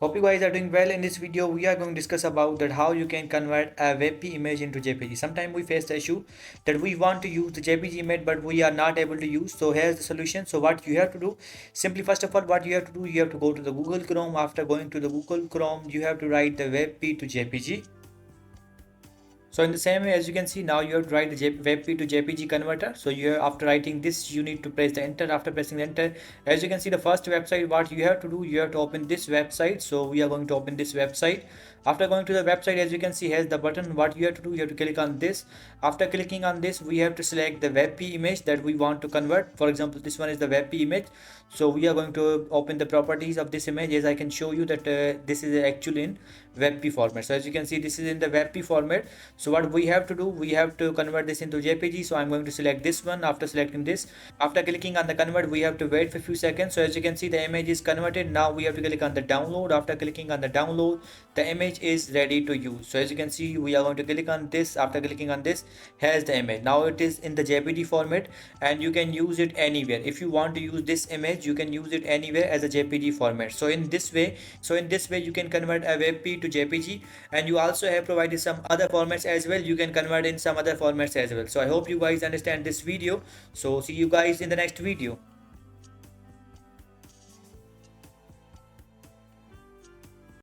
Hope you guys are doing well. In this video, we are going to discuss about that how you can convert a WebP image into JPG. Sometimes we face the issue that we want to use the JPG image, but we are not able to use. So here's the solution. So what you have to do, simply first of all, what you have to do, you have to go to the Google Chrome. After going to the Google Chrome, you have to write the WebP to JPG. So in the same way, as you can see, now you have to write the WebP to JPG converter. So you after writing this, you need to press the enter. After pressing the enter, as you can see, the first website, what you have to do, you have to open this website. So we are going to open this website. After going to the website, as you can see, here's the button. What you have to do, you have to click on this. After clicking on this, we have to select the WebP image that we want to convert. For example, this one is the WebP image. So we are going to open the properties of this image. As I can show you that this is actually in WebP format. So as you can see, this is in the WebP format. So what we have to do, we have to convert this into JPG. So I'm going to select this one. After selecting this, after clicking on the convert, we have to wait for a few seconds. So as you can see, the image is converted. Now we have to click on the download. After clicking on the download, the image is ready to use. So as you can see, we are going to click on this. After clicking on this, here's the image. Now it is in the JPG format and you can use it anywhere. If you want to use this image, you can use it anywhere as a JPG format. So in this way, you can convert a WebP to JPG, and you also have provided some other formats as well. You can convert in some other formats as well. So I hope you guys understand this video. So see you guys in the next video.